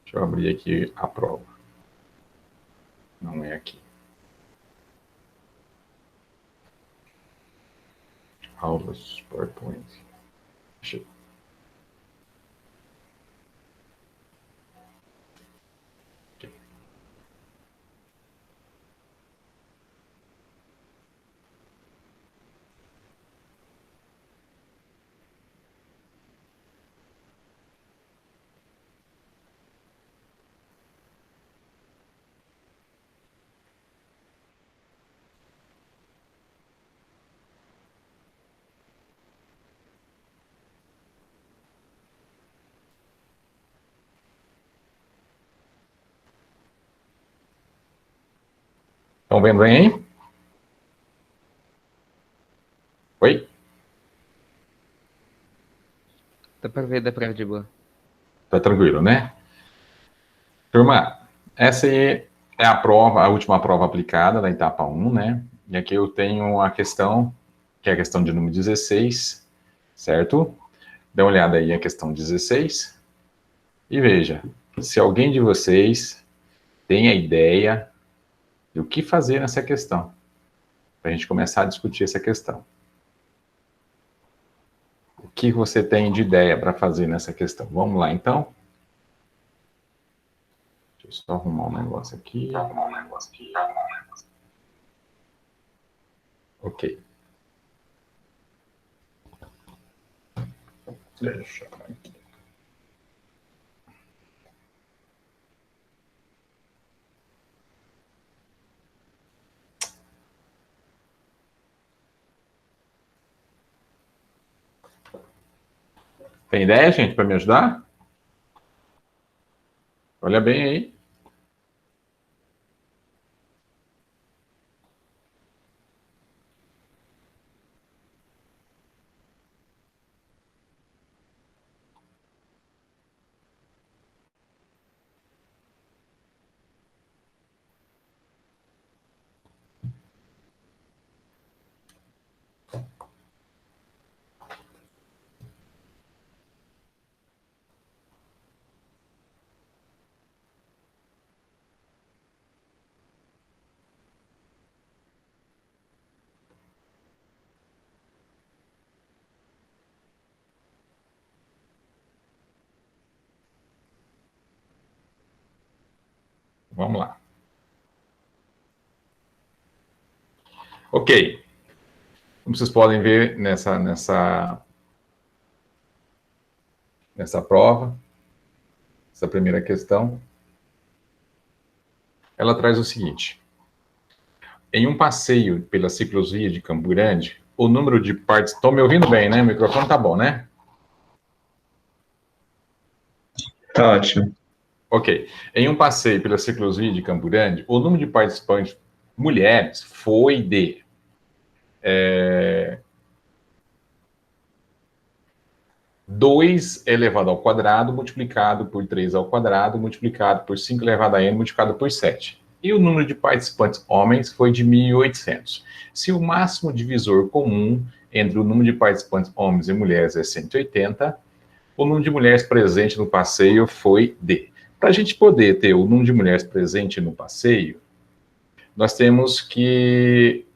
Deixa eu abrir aqui a prova. Não é aqui. Aulas, PowerPoint. Deixa eu... Estão vendo bem aí? Oi? Dá pra ver de boa. Tá tranquilo, né? Turma, essa aí é a prova, a última prova aplicada da etapa 1, né? E aqui eu tenho a questão, que é a questão de número 16, certo? Dá uma olhada aí a questão 16 e veja se alguém de vocês tem a ideia do que fazer nessa questão, para a gente começar a discutir essa questão. O que você tem de ideia para fazer nessa questão? Vamos lá, então? Deixa eu só arrumar um negócio aqui. Ok. Deixa eu aqui. Tem ideia, gente, para me ajudar? Olha bem aí. Vamos lá. Ok. Como vocês podem ver nessa prova, essa primeira questão, ela traz o seguinte. Em um passeio pela ciclovia de Campo Grande, o número de participantes... Estão me ouvindo bem, né? O microfone tá bom, né? Tá ótimo. Ok. Em um passeio pela ciclovia de Campo Grande, o número de participantes mulheres foi de 2 elevado ao quadrado, multiplicado por 3 ao quadrado, multiplicado por 5 elevado a n, multiplicado por 7. E o número de participantes homens foi de 1.800. Se o máximo divisor comum entre o número de participantes homens e mulheres é 180, o número de mulheres presente no passeio foi D. Para a gente poder ter o número de mulheres presente no passeio, nós temos que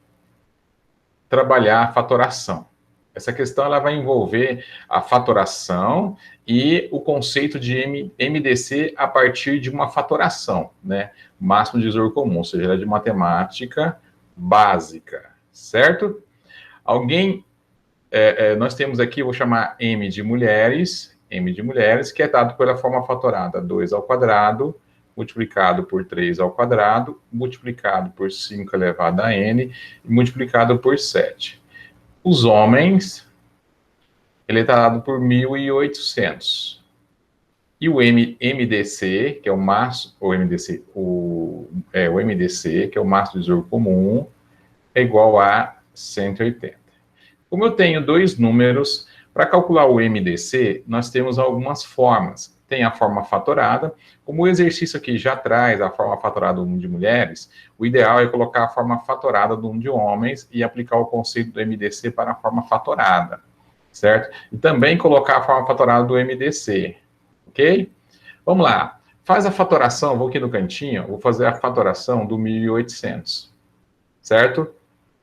trabalhar a fatoração. Essa questão ela vai envolver a fatoração e o conceito de MDC a partir de uma fatoração, né? Máximo divisor comum, ou seja, ela é de matemática básica, certo? Alguém, nós temos aqui, vou chamar M de mulheres, que é dado pela forma fatorada 2 ao quadrado, multiplicado por 3 ao quadrado, multiplicado por 5 elevado a n, e multiplicado por 7. Os homens, ele está dado por 1.800. E o MDC, que é o máximo, o MDC, que é o máximo divisor comum, é igual a 180. Como eu tenho dois números, para calcular o MDC, nós temos algumas formas. Tem a forma fatorada, como o exercício aqui já traz a forma fatorada do número de mulheres, o ideal é colocar a forma fatorada do número de homens e aplicar o conceito do MDC para a forma fatorada, certo? E também colocar a forma fatorada do MDC, ok? Vamos lá. Faz a fatoração, vou aqui no cantinho, vou fazer a fatoração do 1.800, certo?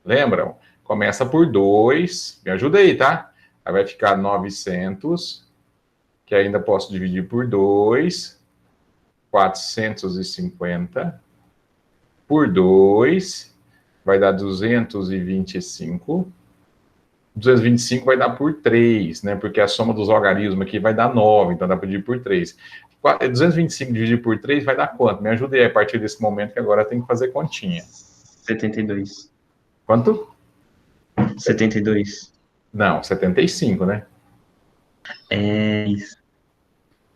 Lembram? Começa por 2, me ajuda aí, tá? Aí vai ficar 900, que ainda posso dividir por 2, 450, por 2, vai dar 225, 225 vai dar por 3, né? Porque a soma dos logaritmos aqui vai dar 9, então dá para dividir por 3. 225 dividido por 3 vai dar quanto? Me ajude aí a partir desse momento que agora tem que fazer continha. 72. Quanto? 72. Não, 75, né? É isso.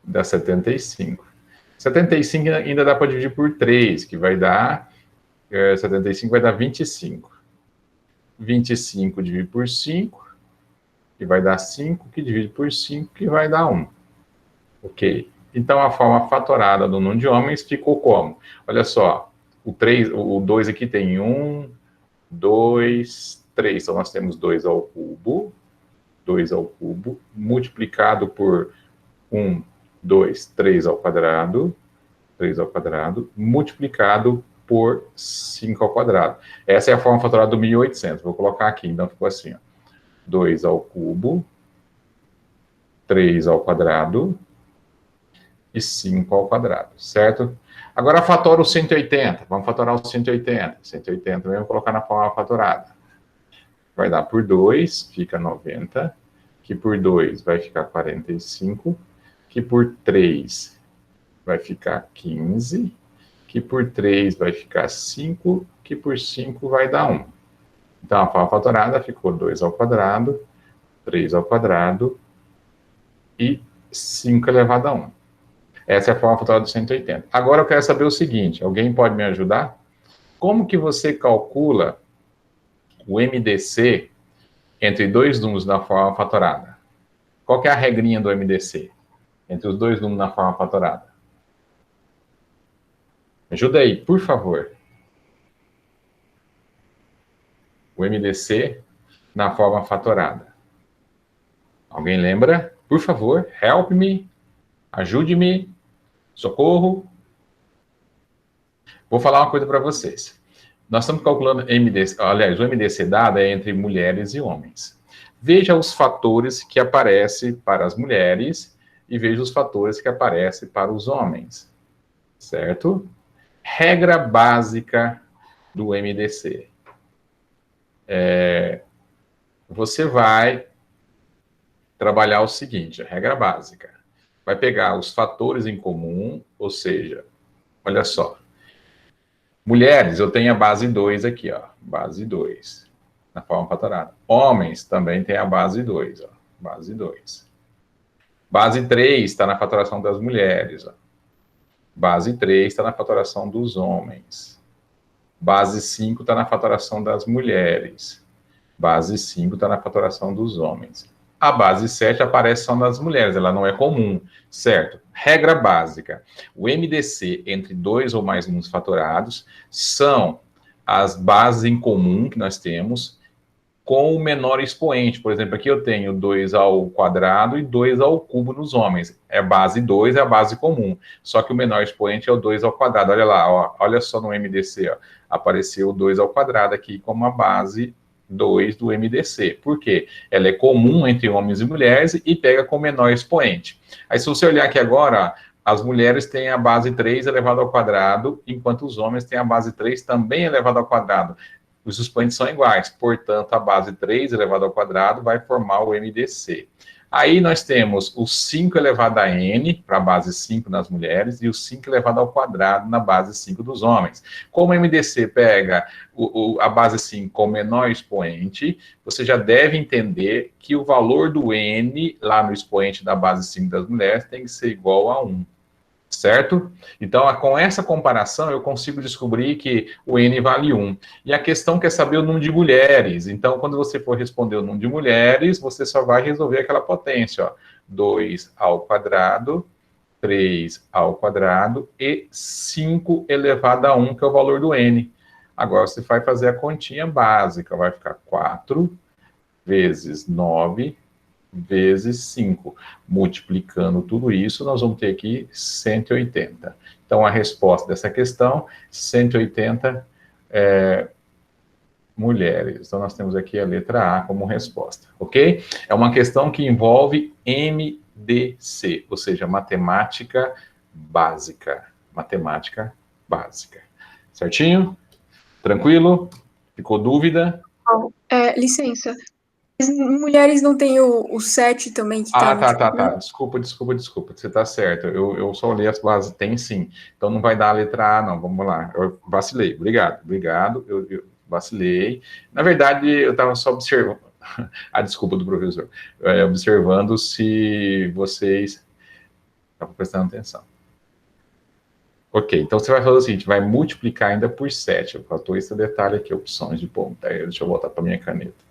Dá 75. 75 ainda dá para dividir por 3, que vai dar... 75 vai dar 25. 25 dividido por 5, que vai dar 5, que divide por 5, que vai dar 1. Ok. Então, a forma fatorada do número de homens ficou como? Olha só, o 2 aqui tem 1, 2, 3. Então, nós temos 2 ao cubo, multiplicado por 1, 2, 3 ao quadrado, multiplicado por 5 ao quadrado. Essa é a forma fatorada do 1.800. Vou colocar aqui, então ficou assim, ó. 2 ao cubo, 3 ao quadrado e 5 ao quadrado, certo? Agora fatora o 180. Vamos fatorar o 180. 180 também vou colocar na forma fatorada. Vai dar por 2, fica 90, que por 2 vai ficar 45, que por 3 vai ficar 15, que por 3 vai ficar 5, que por 5 vai dar 1. Então, a forma fatorada ficou 2 ao quadrado, 3 ao quadrado e 5 elevado a 1. Essa é a forma fatorada do 180. Agora eu quero saber o seguinte, alguém pode me ajudar? Como que você calcula o MDC entre dois números na forma fatorada? Qual que é a regrinha do MDC entre os dois números na forma fatorada? Ajuda aí, por favor. O MDC na forma fatorada. Alguém lembra? Por favor, help me, ajude-me, socorro. Vou falar uma coisa para vocês. Nós estamos calculando MDC, aliás, o MDC dado é entre mulheres e homens. Veja os fatores que aparecem para as mulheres e veja os fatores que aparecem para os homens. Certo? Regra básica do MDC. Você vai trabalhar o seguinte, a regra básica. Vai pegar os fatores em comum, ou seja, olha só. Mulheres, eu tenho a base 2 aqui, ó. Base 2, na forma fatorada. Homens também tem a base 2, ó. Base 2. Base 3 está na fatoração das mulheres, ó. Base 3 está na fatoração dos homens. Base 5 está na fatoração das mulheres. Base 5 está na fatoração dos homens. A base 7 aparece só nas mulheres, ela não é comum, certo? Regra básica. O MDC entre dois ou mais números fatorados são as bases em comum que nós temos com o menor expoente. Por exemplo, aqui eu tenho 2 ao quadrado e 2 ao cubo nos homens. É base 2, é a base comum. Só que o menor expoente é o 2 ao quadrado. Olha lá, ó, olha só no MDC, ó, apareceu o 2 ao quadrado aqui como a base 2 do MDC. Por quê? Ela é comum entre homens e mulheres e pega com o menor expoente. Aí se você olhar aqui agora, ó, as mulheres têm a base 3 elevado ao quadrado, enquanto os homens têm a base 3 também elevado ao quadrado. Os expoentes são iguais, portanto, a base 3 elevado ao quadrado vai formar o MDC. Aí nós temos o 5 elevado a n, para a base 5 nas mulheres, e o 5 elevado ao quadrado na base 5 dos homens. Como o MDC pega a base 5 com o menor expoente, você já deve entender que o valor do n, lá no expoente da base 5 das mulheres, tem que ser igual a 1. Certo? Então, com essa comparação, eu consigo descobrir que o N vale 1. E a questão quer saber o número de mulheres. Então, quando você for responder o número de mulheres, você só vai resolver aquela potência, ó. 2 ao quadrado, 3 ao quadrado e 5 elevado a 1, que é o valor do N. Agora, você vai fazer a continha básica. Vai ficar 4 vezes 9 vezes 5. Multiplicando tudo isso, nós vamos ter aqui 180. Então, a resposta dessa questão, 180 mulheres. Então, nós temos aqui a letra A como resposta, ok? É uma questão que envolve MDC, ou seja, matemática básica. Matemática básica. Certinho? Tranquilo? Ficou dúvida? Licença. As mulheres não têm o 7 também que tá Tá. Desculpa. Você tá certo. Eu só olhei as bases. Tem sim. Então não vai dar a letra A, não. Vamos lá. Eu vacilei. Obrigado. Eu vacilei. Na verdade, eu estava só observando. A desculpa do professor. Observando se vocês estavam prestando atenção. Ok, então você vai fazer o seguinte, vai multiplicar ainda por 7. Faltou esse detalhe aqui, opções de ponto. Deixa eu voltar para minha caneta.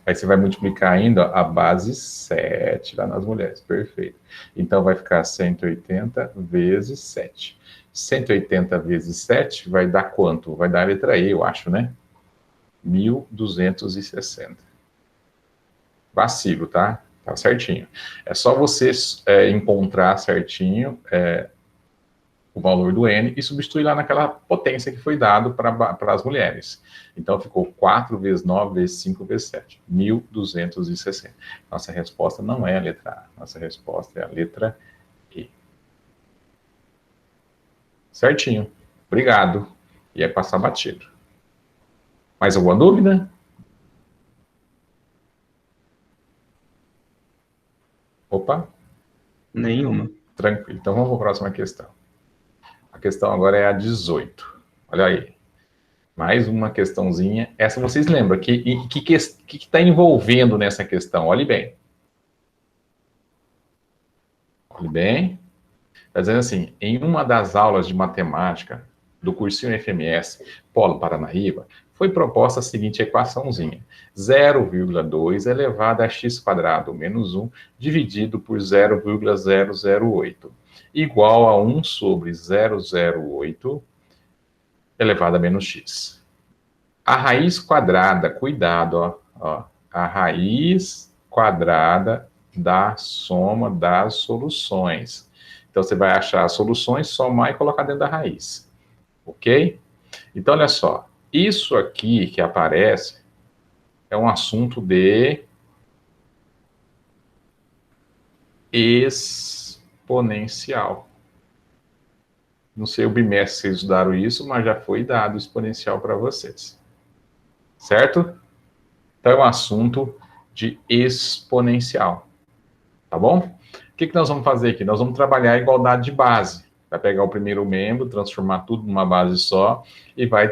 Aí você vai multiplicar ainda a base 7 lá nas mulheres. Perfeito. Então vai ficar 180 vezes 7. 180 vezes 7 vai dar quanto? Vai dar a letra E, eu acho, né? 1.260. Vacilo, tá? Tá certinho. É só você encontrar certinho o valor do N e substituir lá naquela potência que foi dado para as mulheres. Então, ficou 4 vezes 9 vezes 5 vezes 7. 1.260. Nossa resposta não é a letra A. Nossa resposta é a letra E. Certinho. Obrigado. E é passar batido. Mais alguma dúvida? Opa. Nenhuma. Tranquilo. Então, vamos para a próxima questão. A questão agora é a 18. Olha aí. Mais uma questãozinha. Essa vocês lembram. O que está envolvendo nessa questão? Olhe bem. Olhe bem. Está dizendo assim, em uma das aulas de matemática do cursinho FMS Polo Paranaíba, foi proposta a seguinte equaçãozinha. 0,2 elevado a x² menos 1 dividido por 0,008 igual a 1 sobre 008 elevado a menos x. A raiz quadrada, cuidado, ó, a raiz quadrada da soma das soluções. Então, você vai achar as soluções, somar e colocar dentro da raiz. Ok? Então, olha só. Isso aqui que aparece é um assunto de exponencial. Não sei o bimestre se vocês estudaram isso, mas já foi dado exponencial para vocês. Certo? Então, é um assunto de exponencial. Tá bom? O que nós vamos fazer aqui? Nós vamos trabalhar a igualdade de base. Vai pegar o primeiro membro, transformar tudo numa base só, e vai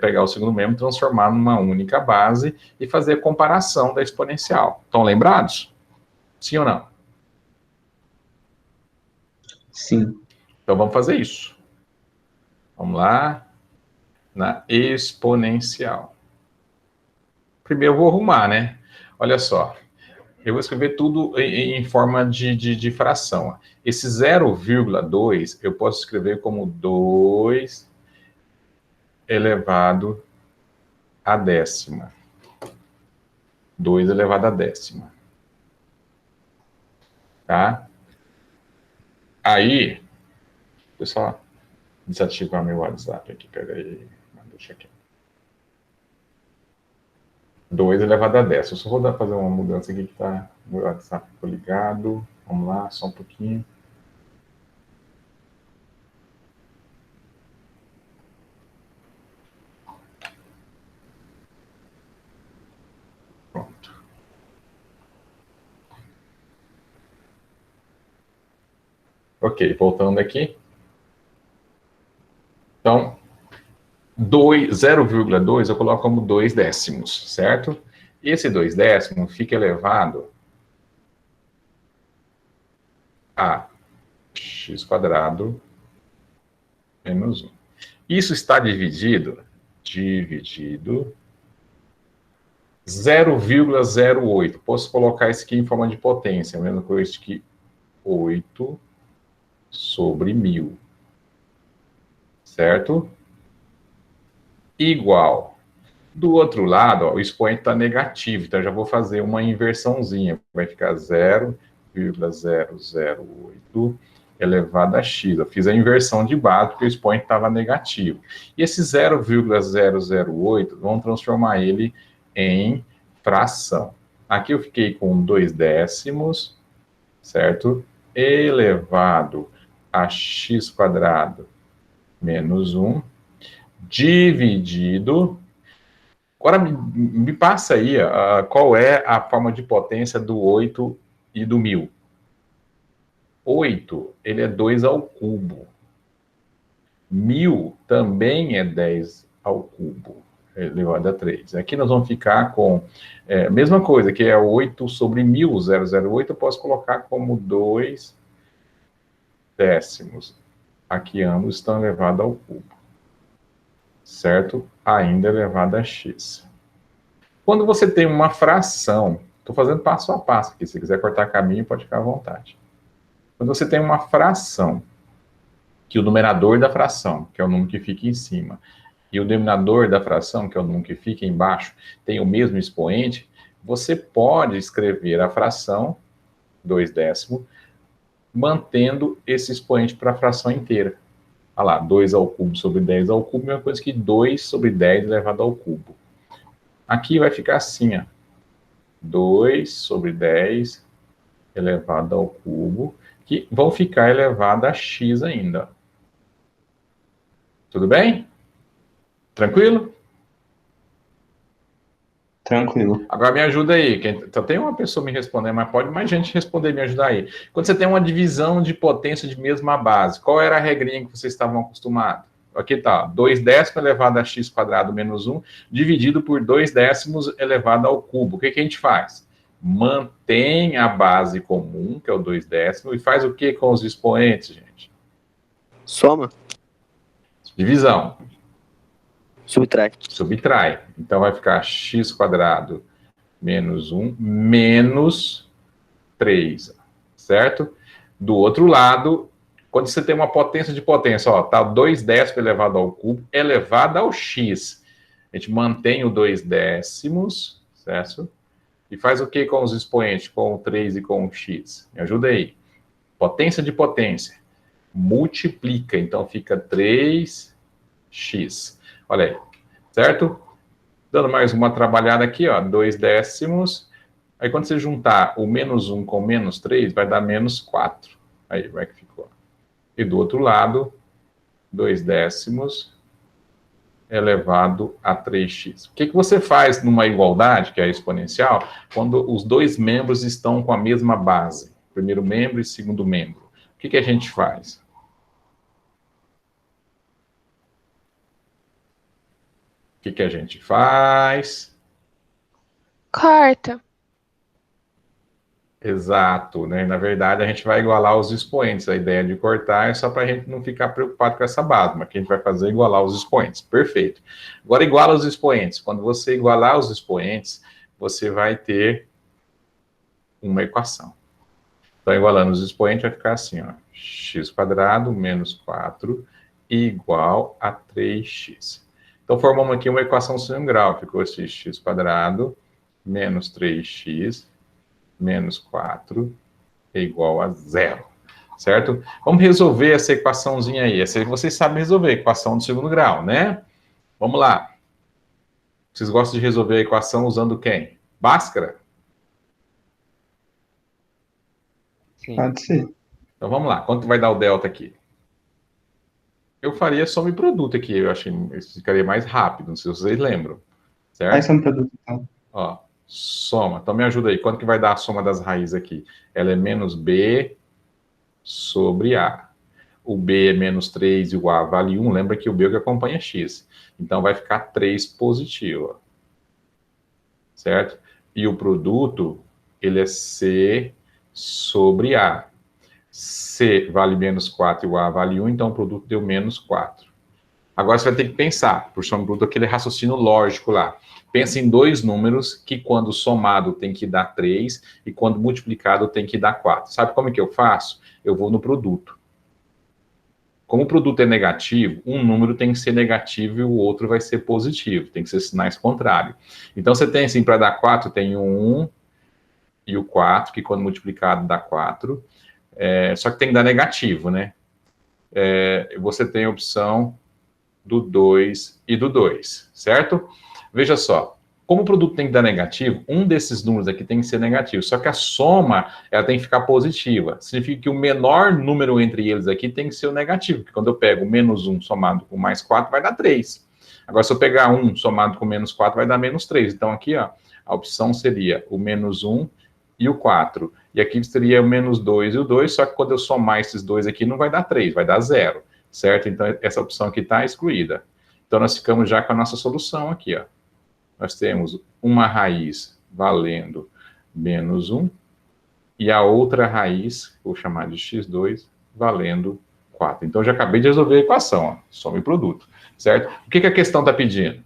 pegar o segundo membro, transformar numa única base, e fazer a comparação da exponencial. Estão lembrados? Sim ou não? Sim. Então, vamos fazer isso. Vamos lá. Na exponencial. Primeiro eu vou arrumar, né? Olha só. Eu vou escrever tudo em forma de fração. Esse 0,2 eu posso escrever como 2 elevado à décima. 2 elevado à décima. Tá? Aí, pessoal, desativar meu WhatsApp aqui, peraí. Deixa aqui. 2 elevado a décima. Eu só vou fazer uma mudança aqui que tá. Meu WhatsApp ficou ligado. Vamos lá, só um pouquinho. Pronto. Ok, voltando aqui. Então, 0,2 eu coloco como 2 décimos, certo? Esse 2 décimos fica elevado a x² menos 1. Isso está dividido 0,08. Posso colocar isso aqui em forma de potência, a mesma coisa que 8 sobre 1000. Certo? Igual Do outro lado, ó, o expoente está negativo, então eu já vou fazer uma inversãozinha. Vai ficar 0,008 elevado a x. Eu fiz a inversão de base porque o expoente estava negativo. E esse 0,008, vamos transformar ele em fração. Aqui eu fiquei com 2 décimos, certo? Elevado a x² menos 1, dividido... Agora, me passa aí qual é a forma de potência do 8 e do 1000. 8, ele é 2 ao cubo. 1000 também é 10 ao cubo, elevado a 3. Aqui nós vamos ficar com a mesma coisa, que é 8 sobre 1000, 0,08, eu posso colocar como 2 décimos. Aqui ambos estão elevados ao cubo. Certo? Ainda elevado a x. Quando você tem uma fração, estou fazendo passo a passo aqui, se quiser cortar caminho, pode ficar à vontade. Quando você tem uma fração, que o numerador da fração, que é o número que fica em cima, e o denominador da fração, que é o número que fica embaixo, tem o mesmo expoente, você pode escrever a fração, 2 décimos, mantendo esse expoente para a fração inteira. Olha lá, 2 ao cubo sobre 10 ao cubo, é uma coisa que 2 sobre 10 elevado ao cubo. Aqui vai ficar assim, ó. 2 sobre 10 elevado ao cubo, que vão ficar elevado a x ainda. Tudo bem? Tranquilo? Tranquilo. Agora me ajuda aí. Só tem uma pessoa me respondendo, mas pode mais gente responder e me ajudar aí. Quando você tem uma divisão de potência de mesma base, qual era a regrinha que vocês estavam acostumados? Aqui tá, 2 décimos elevado a x² menos 1, dividido por 2 décimos elevado ao cubo. O que a gente faz? Mantém a base comum, que é o 2 décimos, e faz o que com os expoentes, gente? Soma. Divisão. Subtrai. Subtrai. Então vai ficar x² menos 1 menos 3, certo? Do outro lado, quando você tem uma potência de potência, ó, tá 2 décimos elevado ao cubo, elevado ao x. A gente mantém o 2 décimos, certo? E faz o que com os expoentes, com o 3 e com o x? Me ajuda aí. Potência de potência. Multiplica, então fica 3x. Olha aí, certo? Dando mais uma trabalhada aqui, ó, 2 décimos. Aí quando você juntar o menos 1 com menos 3, vai dar menos 4. Aí, vai que ficou. E do outro lado, 2 décimos elevado a 3x. O que você faz numa igualdade, que é exponencial, quando os dois membros estão com a mesma base? Primeiro membro e segundo membro. O que a gente faz? O que a gente faz? Corta. Exato, né? Na verdade, a gente vai igualar os expoentes. A ideia de cortar é só para a gente não ficar preocupado com essa base, mas o que a gente vai fazer é igualar os expoentes. Perfeito. Agora, iguala os expoentes. Quando você igualar os expoentes, você vai ter uma equação. Então, igualando os expoentes, vai ficar assim, ó. x² menos 4 igual a 3x. Então, formamos aqui uma equação sem grau. Ficou assim, x² menos 3x menos 4 é igual a 0, certo? Vamos resolver essa equaçãozinha aí. Essa aí vocês sabem resolver, equação do segundo grau, né? Vamos lá. Vocês gostam de resolver a equação usando quem? Bhaskara? Sim. Pode ser. Então vamos lá. Quanto vai dar o delta aqui? Eu faria soma e produto aqui. Eu acho que isso ficaria mais rápido, não sei se vocês lembram. Certo? Faz um produto, então. Ó, soma. Então me ajuda aí. Quanto que vai dar a soma das raízes aqui? Ela é menos B sobre A. O B é menos 3 e o A vale 1. Lembra que o B é o que acompanha X. Então vai ficar 3 positivo. Certo? E o produto, ele é C sobre A. C vale menos 4 e o A vale 1, então o produto deu menos 4. Agora você vai ter que pensar, por soma e produto, aquele raciocínio lógico lá. Pensa em dois números que quando somado tem que dar 3 e quando multiplicado tem que dar 4. Sabe como é que eu faço? Eu vou no produto. Como o produto é negativo, um número tem que ser negativo e o outro vai ser positivo, tem que ser sinais contrários. Então, você tem assim, para dar 4, tem o 1 e o 4, que quando multiplicado dá 4, só que tem que dar negativo, né? Você tem a opção do 2 e do 2, certo? Veja só, como o produto tem que dar negativo, um desses números aqui tem que ser negativo, só que a soma, ela tem que ficar positiva. Significa que o menor número entre eles aqui tem que ser o negativo, porque quando eu pego menos 1 somado com mais 4, vai dar 3. Agora, se eu pegar 1 somado com menos 4, vai dar menos 3. Então, aqui, ó, a opção seria o menos 1 e o 4. E aqui seria o menos 2 e o 2, só que quando eu somar esses dois aqui, não vai dar 3, vai dar 0, certo? Então, essa opção aqui está excluída. Então, nós ficamos já com a nossa solução aqui, ó. Nós temos uma raiz valendo menos 1 e a outra raiz, vou chamar de x2, valendo 4. Então, já acabei de resolver a equação, ó, soma e produto, certo? O que a questão está pedindo?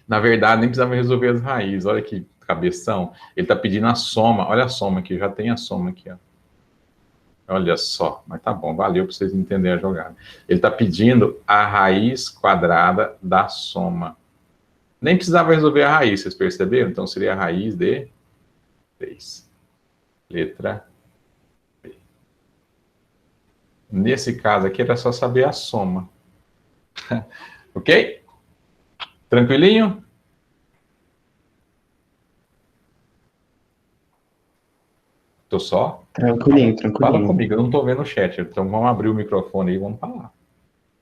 Na verdade, nem precisava resolver as raízes, olha que cabeção. Ele está pedindo a soma, olha a soma aqui, já tem a soma aqui, ó. Olha só, mas tá bom, valeu para vocês entenderem a jogada. Ele está pedindo a raiz quadrada da soma. Nem precisava resolver a raiz, vocês perceberam? Então seria a raiz de 3. Letra B. Nesse caso aqui era só saber a soma. Ok? Tranquilinho? Tô só? Tranquilinho, Fala tranquilinho. comigo, eu não tô vendo o chat, então vamos abrir o microfone aí e vamos falar.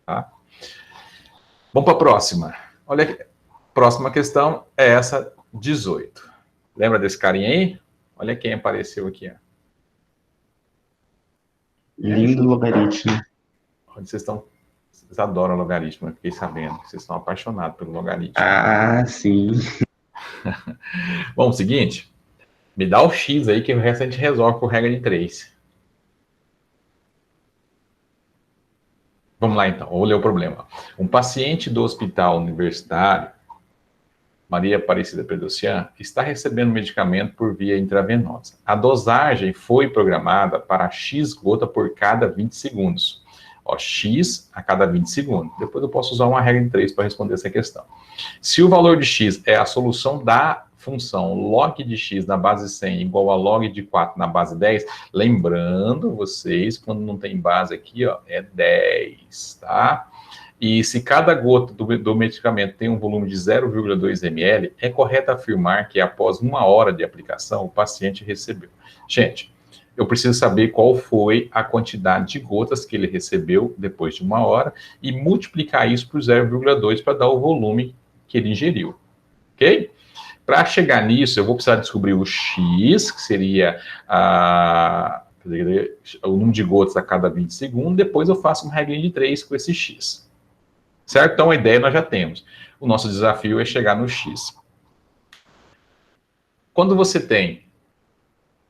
Tá? Vamos para a próxima. Olha aqui. Próxima questão é essa 18. Lembra desse carinha aí? Olha quem apareceu aqui. Ó. Lindo logaritmo. Onde vocês estão? Vocês adoram logaritmo, eu fiquei sabendo. Vocês estão apaixonados pelo logaritmo. Ah, sim. Bom, seguinte. Me dá o X aí, que o resto a gente resolve por regra de 3. Vamos lá, então. Vou ler o problema. Um paciente do hospital universitário, Maria Aparecida Pedocian, está recebendo medicamento por via intravenosa. A dosagem foi programada para X gota por cada 20 segundos. Ó, X a cada 20 segundos. Depois eu posso usar uma regra de 3 para responder essa questão. Se o valor de X é a solução da função log de x na base 100 igual a log de 4 na base 10, lembrando vocês, quando não tem base aqui, ó, é 10, tá? E se cada gota do medicamento tem um volume de 0,2 ml, é correto afirmar que após 1 hora de aplicação, o paciente recebeu. Gente, eu preciso saber qual foi a quantidade de gotas que ele recebeu depois de 1 hora e multiplicar isso por 0,2 para dar o volume que ele ingeriu, ok? Para chegar nisso, eu vou precisar descobrir o X, que seria o número de gotas a cada 20 segundos, depois eu faço uma regrinha de 3 com esse X. Certo? Então, a ideia nós já temos. O nosso desafio é chegar no X. Quando você tem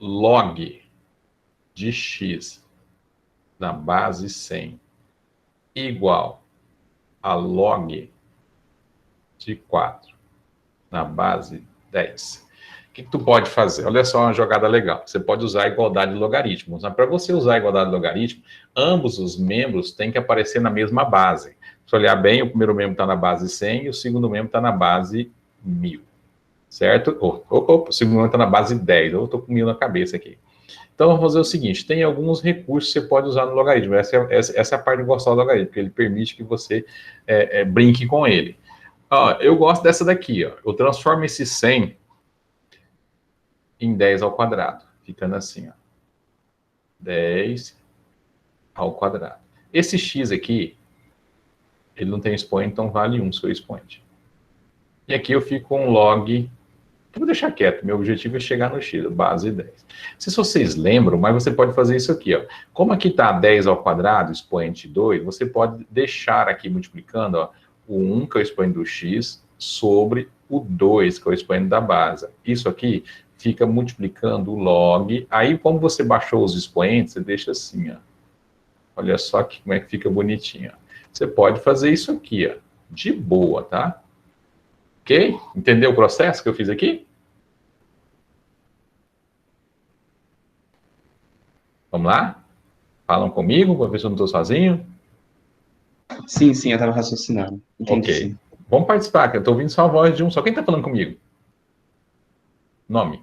log de X na base 100 igual a log de 4 na base 10. O que tu pode fazer? Olha só uma jogada legal. Você pode usar a igualdade de logaritmos. Mas para você usar a igualdade de logaritmo, ambos os membros têm que aparecer na mesma base. Se olhar bem, o primeiro membro está na base 100 e o segundo membro está na base 1000. Certo? O segundo membro está na base 10. Eu estou com 1000 na cabeça aqui. Então, vamos fazer o seguinte. Tem alguns recursos que você pode usar no logaritmo. Essa é a parte gostosa do logaritmo, porque ele permite que você brinque com ele. Ó, eu gosto dessa daqui, ó. Eu transformo esse 100 em 10 ao quadrado, ficando assim, ó. 10 ao quadrado. Esse x aqui, ele não tem expoente, então vale 1 seu expoente. E aqui eu fico com um log, eu vou deixar quieto, meu objetivo é chegar no x, base 10. Não sei se vocês lembram, mas você pode fazer isso aqui, ó. Como aqui está 10 ao quadrado, expoente 2, você pode deixar aqui multiplicando, ó, o 1, que é o expoente do x, sobre o 2, que é o expoente da base. Isso aqui fica multiplicando o log. Aí, como você baixou os expoentes, você deixa assim, ó. Olha só como é que fica bonitinho. Ó. Você pode fazer isso aqui, ó, de boa, tá? Ok? Entendeu o processo que eu fiz aqui? Vamos lá? Falam comigo, para ver se eu não estou sozinho? Sim, sim, eu tava raciocinando. Entendi, Ok. sim. Vamos participar, que eu estou ouvindo só a voz de um só. Quem está falando comigo? Nome?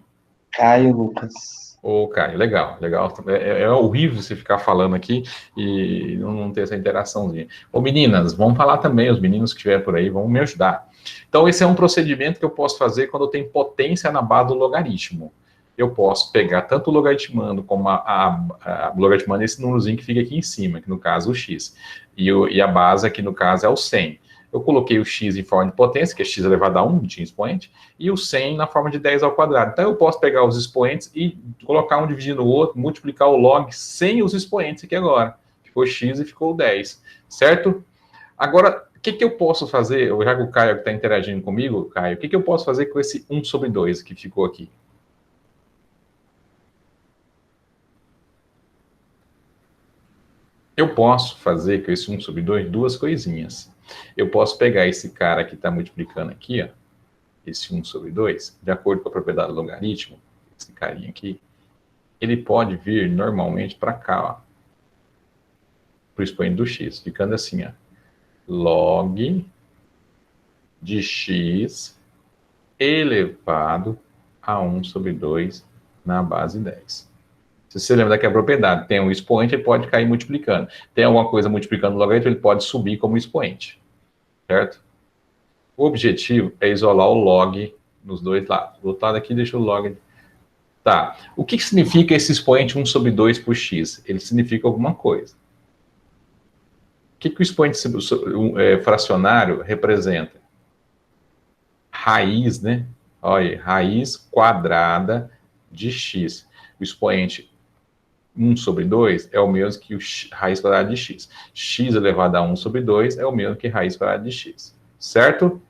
Caio Lucas. Ô, Caio, legal, legal. É horrível você ficar falando aqui e não ter essa interaçãozinha. Ô, meninas, vamos falar também, os meninos que estiverem por aí, vão me ajudar. Então, esse é um procedimento que eu posso fazer quando eu tenho potência na base do logaritmo. Eu posso pegar tanto o logaritmando como a logaritmando esse númerozinho que fica aqui em cima, que no caso é o x. E a base aqui no caso é o 100. Eu coloquei o x em forma de potência, que é x elevado a 1, tinha expoente, e o 100 na forma de 10 ao quadrado. Então, eu posso pegar os expoentes e colocar um dividindo o outro, multiplicar o log sem os expoentes aqui agora. Ficou x e ficou 10, certo? Agora, o que eu posso fazer, já que o Caio está interagindo comigo, Caio, o que eu posso fazer com esse 1 sobre 2 que ficou aqui? Eu posso fazer com esse 1 sobre 2 duas coisinhas. Eu posso pegar esse cara que está multiplicando aqui, ó, esse 1 sobre 2, de acordo com a propriedade do logaritmo, esse carinha aqui, ele pode vir normalmente para cá, ó, para o expoente do x, ficando assim, ó, log de x elevado a 1 sobre 2 na base 10. Se você lembra daquela propriedade, tem um expoente, ele pode cair multiplicando. Tem alguma coisa multiplicando o logaritmo, ele pode subir como expoente, certo? O objetivo é isolar o log nos dois lados. Do outro lado aqui, deixa o log. Tá. O que significa esse expoente 1 sobre 2 por x? Ele significa alguma coisa. O que o expoente fracionário representa? Raiz, né? Olha, raiz quadrada de x. O expoente 1 sobre 2 é o mesmo que raiz quadrada de x. X elevado a 1 sobre 2 é o mesmo que raiz quadrada de x. Certo?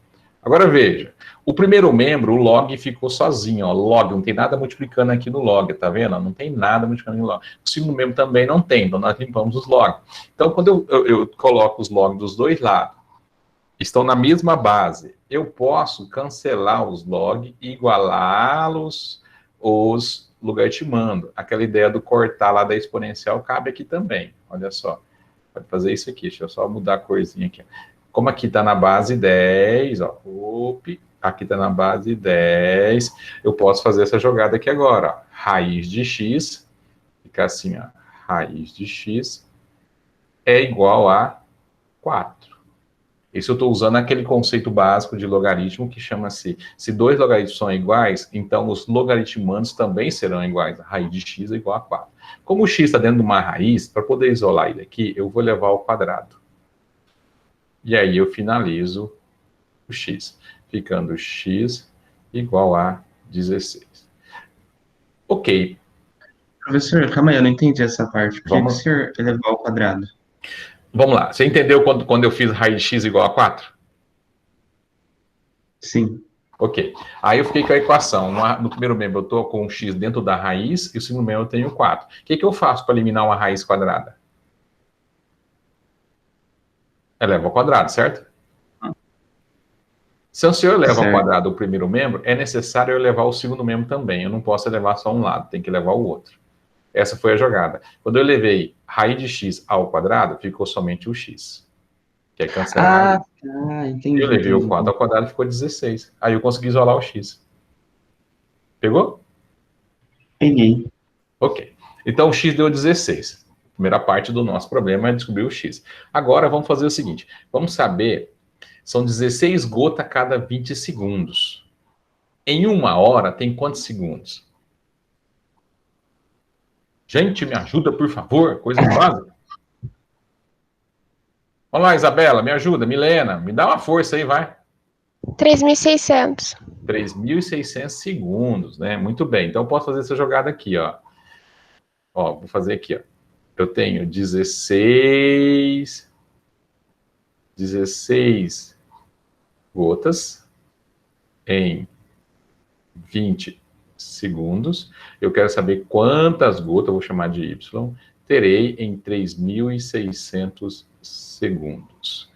Agora veja, o primeiro membro, o log, ficou sozinho, ó, log, não tem nada multiplicando aqui no log, tá vendo? Não tem nada multiplicando no log. O segundo membro também não tem, então nós limpamos os log. Então, quando eu coloco os log dos dois lados, estão na mesma base, eu posso cancelar os log e igualá-los os logaritmando. Aquela ideia do cortar lá da exponencial cabe aqui também, olha só. Pode fazer isso aqui, deixa eu só mudar a corzinha aqui. Como aqui está na base 10, ó, aqui está na base 10, eu posso fazer essa jogada aqui agora, ó, raiz de x, fica assim, ó, raiz de x é igual a 4. Isso eu estou usando aquele conceito básico de logaritmo que chama-se, se dois logaritmos são iguais, então os logaritmandos também serão iguais, a raiz de x é igual a 4. Como o x está dentro de uma raiz, para poder isolar ele aqui, eu vou levar ao quadrado. E aí eu finalizo o x, ficando x igual a 16. Ok. Professor, calma aí, eu não entendi essa parte. Por que o Vamos. senhor elevou ao quadrado? Vamos lá. Você entendeu quando eu fiz raiz de x igual a 4? Sim. Ok. Aí eu fiquei com a equação. No primeiro membro eu estou com um x dentro da raiz e o segundo membro eu tenho 4. O que eu faço para eliminar uma raiz quadrada? Eleva ao quadrado, certo? Se o senhor eleva ao quadrado o primeiro membro, é necessário eu elevar o segundo membro também. Eu não posso elevar só um lado, tem que elevar o outro. Essa foi a jogada. Quando eu levei raiz de x ao quadrado, ficou somente o x. Que é cancelar. Entendi. Eu levei o 4 ao quadrado, ficou 16. Aí eu consegui isolar o x. Pegou? Peguei. Ok. Então o x deu 16. A primeira parte do nosso problema é descobrir o x. Agora vamos fazer o seguinte. Vamos saber, são 16 gotas a cada 20 segundos. Em uma hora tem quantos segundos? Gente, me ajuda, por favor. Coisa básica. Vamos lá, Isabela, me ajuda. Milena, me dá uma força aí, vai. 3.600. 3.600 segundos, né? Muito bem. Então eu posso fazer essa jogada aqui, ó. Ó, vou fazer aqui, ó. Eu tenho 16 gotas em 20 segundos. Eu quero saber quantas gotas, eu vou chamar de Y, terei em 3.600 segundos.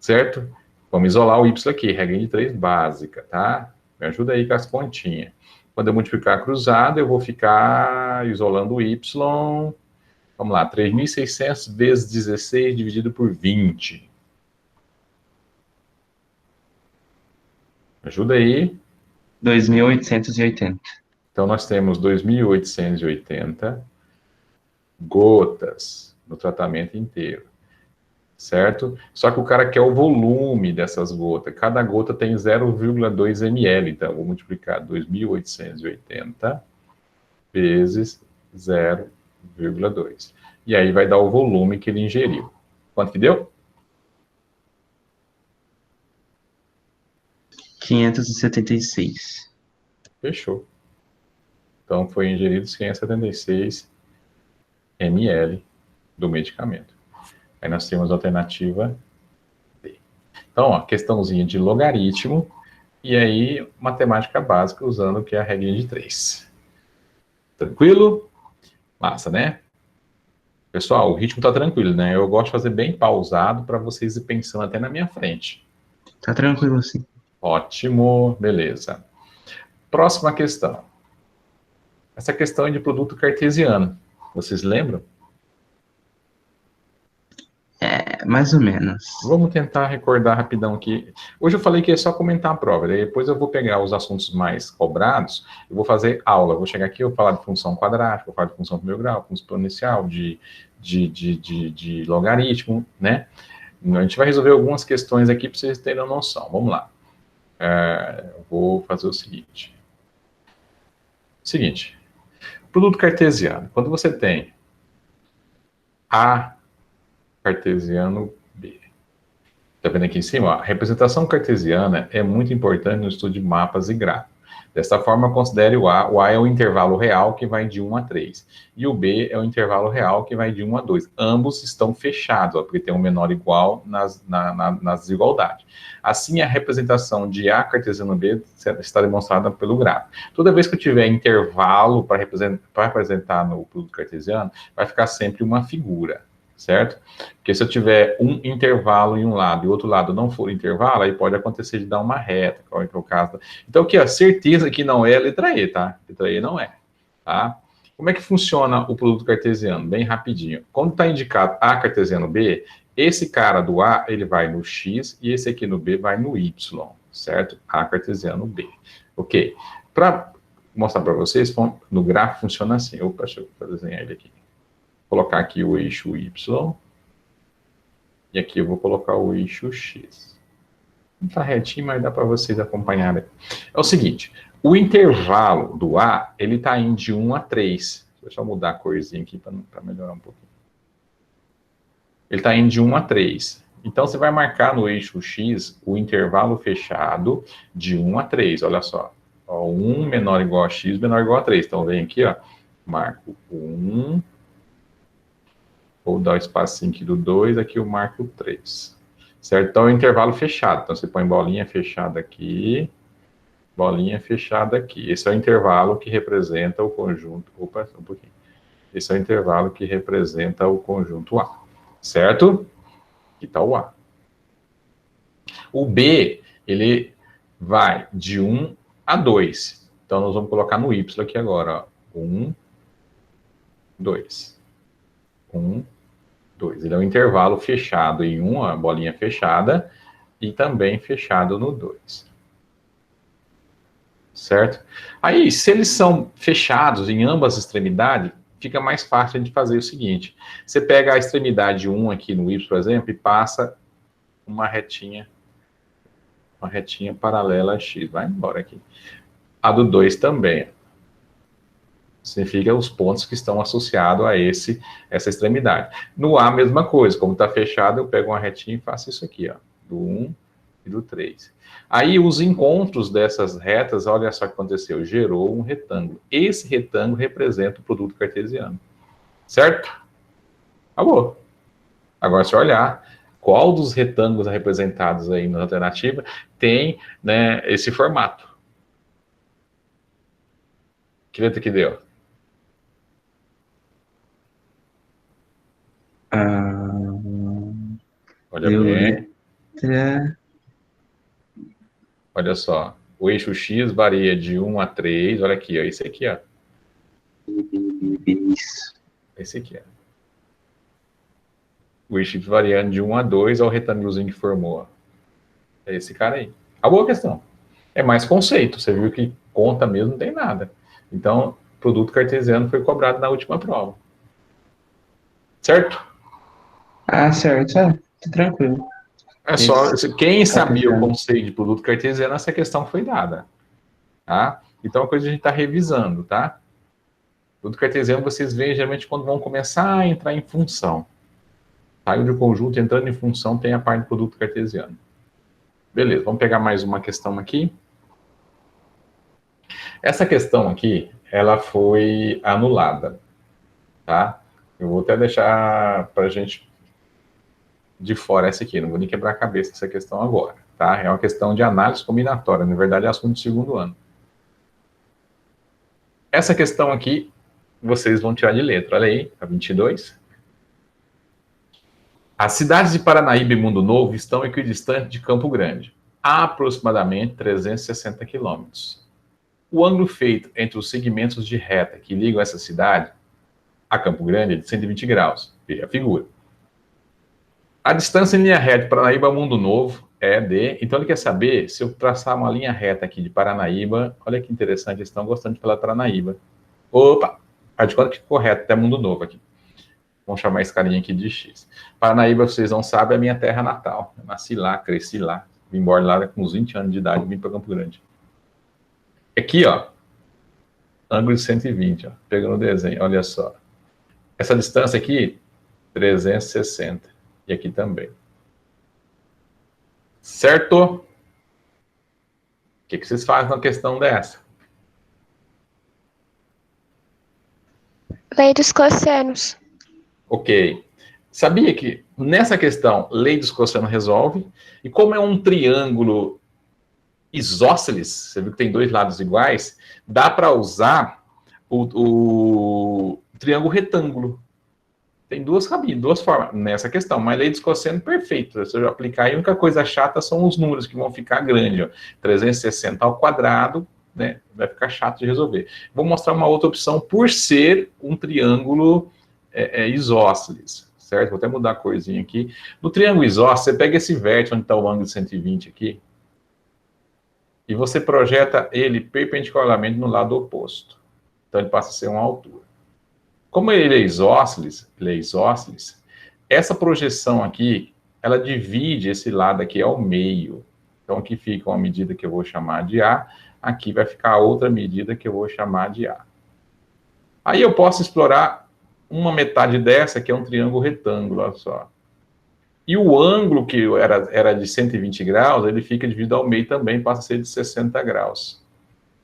Certo? Vamos isolar o Y aqui, regra de 3 básica, tá? Me ajuda aí com as pontinhas. Quando eu multiplicar cruzado, eu vou ficar isolando o Y Vamos lá, 3.600 vezes 16 dividido por 20. Ajuda aí. 2.880. Então, nós temos 2.880 gotas no tratamento inteiro, certo? Só que o cara quer o volume dessas gotas. Cada gota tem 0,2 ml. Então, eu vou multiplicar 2.880 vezes 0,2. E aí vai dar o volume que ele ingeriu. Quanto que deu? 576. Fechou. Então, foi ingerido 576 ml do medicamento. Aí nós temos a alternativa D. Então, ó, questãozinha de logaritmo, e aí matemática básica usando o que é a regrinha de 3. Tranquilo? Massa, né? Pessoal, o ritmo tá tranquilo, né? Eu gosto de fazer bem pausado para vocês ir pensando até na minha frente. Tá tranquilo assim. Ótimo, beleza. Próxima questão. Essa questão é de produto cartesiano. Vocês lembram? É, mais ou menos. Vamos tentar recordar rapidão aqui. Hoje eu falei que é só comentar a prova, depois eu vou pegar os assuntos mais cobrados, eu vou fazer aula. Eu vou chegar aqui, eu vou falar de função quadrática, vou falar de função primeiro grau, função exponencial, de logaritmo, né? A gente vai resolver algumas questões aqui para vocês terem noção. Vamos lá. Eu vou fazer o seguinte. Produto cartesiano. Quando você tem A cartesiano B. Está vendo aqui em cima? Ó, a representação cartesiana é muito importante no estudo de mapas e gráficos. Desta forma, considere o A. O A é o intervalo real que vai de 1 a 3. E o B é o intervalo real que vai de 1 a 2. Ambos estão fechados, ó, porque tem um menor igual nas desigualdades. Assim, a representação de A cartesiano B está demonstrada pelo gráfico. Toda vez que eu tiver intervalo para representar no produto cartesiano, vai ficar sempre uma figura, certo? Porque se eu tiver um intervalo em um lado e o outro lado não for intervalo, aí pode acontecer de dar uma reta, qual é o caso. Então, aqui, ó, certeza que não é a letra E, tá? Letra E não é, tá? Como é que funciona o produto cartesiano? Bem rapidinho. Quando está indicado A cartesiano B, esse cara do A, ele vai no X e esse aqui no B vai no Y, certo? A cartesiano B. Ok. Para mostrar para vocês, no gráfico funciona assim. Opa, deixa eu desenhar ele aqui. Vou colocar aqui o eixo Y. E aqui eu vou colocar o eixo X. Não está retinho, mas dá para vocês acompanharem. É o seguinte, o intervalo do A, ele está indo de 1 a 3. Deixa eu mudar a corzinha aqui para melhorar um pouquinho. Ele está indo de 1 a 3. Então, você vai marcar no eixo X o intervalo fechado de 1 a 3. Olha só. Ó, 1 menor ou igual a X, menor ou igual a 3. Então, vem aqui, ó, marco 1... Vou dar o espacinho aqui do 2, aqui eu marco o 3. Certo? Então, é um intervalo fechado. Então, você põe bolinha fechada aqui, bolinha fechada aqui. Esse é o intervalo que representa o conjunto... Opa, um pouquinho. Esse é o intervalo que representa o conjunto A. Certo? Aqui está o A. O B, ele vai de 1 a 2. Então, nós vamos colocar no Y aqui agora. Ó. 1, 2. 1, 2. Ele é um intervalo fechado em 1, a bolinha fechada, e também fechado no 2. Certo? Aí, se eles são fechados em ambas as extremidades, fica mais fácil de fazer o seguinte. Você pega a extremidade 1 aqui no Y, por exemplo, e passa uma retinha paralela a X. Vai embora aqui. A do 2 também. Significa os pontos que estão associados a essa extremidade. No A, a mesma coisa. Como está fechado, eu pego uma retinha e faço isso aqui, ó, do 1 e do 3. Aí, os encontros dessas retas, olha só o que aconteceu, gerou um retângulo. Esse retângulo representa o produto cartesiano. Certo? Acabou. Agora, se eu olhar, qual dos retângulos representados aí na alternativa tem, né, esse formato? Que letra que deu? Olha bem. Olha só. O eixo X varia de 1 a 3. Olha aqui, ó. Esse aqui, ó. Isso. Esse aqui, ó. o y variando de 1 a 2 ao retângulozinho que formou. É esse cara aí. A boa questão. É mais conceito. Você viu que conta mesmo não tem nada. Então, produto cartesiano foi cobrado na última prova. Certo? Ah, certo. Tá tranquilo. É só, quem sabia o Cartesiano. conceito de produto cartesiano, essa questão foi dada. Tá? Então, é uma coisa que a gente está revisando, tá? Produto cartesiano vocês veem geralmente quando vão começar a entrar em função. Saiu de conjunto, entrando em função, tem a parte do produto cartesiano. Beleza, vamos pegar mais uma questão aqui. Essa questão aqui, ela foi anulada, tá? Eu vou até deixar para a gente de fora essa aqui, não vou nem quebrar a cabeça dessa questão agora, tá? É uma questão de análise combinatória, na verdade é assunto do segundo ano. Essa questão aqui, vocês vão tirar de letra, olha aí, a 22. As cidades de Paranaíba e Mundo Novo estão equidistantes de Campo Grande, a aproximadamente 360 quilômetros. O ângulo feito entre os segmentos de reta que ligam essa cidade a Campo Grande é de 120 graus. Veja a figura. A distância em linha reta de Paranaíba a Mundo Novo é de... Então, ele quer saber se eu traçar uma linha reta aqui de Paranaíba... Olha que interessante, eles estão gostando de falar Paranaíba. Opa! Faz de conta que ficou reto até Mundo Novo aqui. Vamos chamar esse carinha aqui de X. Paranaíba, vocês não sabem, é a minha terra natal. Eu nasci lá, cresci lá. Vim embora lá com uns 20 anos de idade, vim para Campo Grande. Aqui, ó, ângulo de 120, ó, pegando o desenho, olha só. Essa distância aqui, 360. E aqui também. Certo? O que vocês fazem na questão dessa? Lei dos cossenos. Ok. Sabia que nessa questão, lei dos cossenos resolve, e como é um triângulo isósceles, você viu que tem dois lados iguais, dá para usar o triângulo retângulo. Tem duas caminhos, duas formas nessa questão, mas lei dos cossenos, perfeito. Se eu aplicar aí, a única coisa chata são os números que vão ficar grandes, ó. 360 ao quadrado, né? Vai ficar chato de resolver. Vou mostrar uma outra opção por ser um triângulo isósceles, certo? Vou até mudar a corzinha aqui. No triângulo isósceles, você pega esse vértice onde está o ângulo de 120 aqui, e você projeta ele perpendicularmente no lado oposto. Então, ele passa a ser uma altura. Como ele é isósceles, essa projeção aqui, ela divide esse lado aqui ao meio. Então, aqui fica uma medida que eu vou chamar de A, aqui vai ficar outra medida que eu vou chamar de A. Aí eu posso explorar uma metade dessa, que é um triângulo retângulo, olha só. E o ângulo que era de 120 graus, ele fica dividido ao meio também, passa a ser de 60 graus.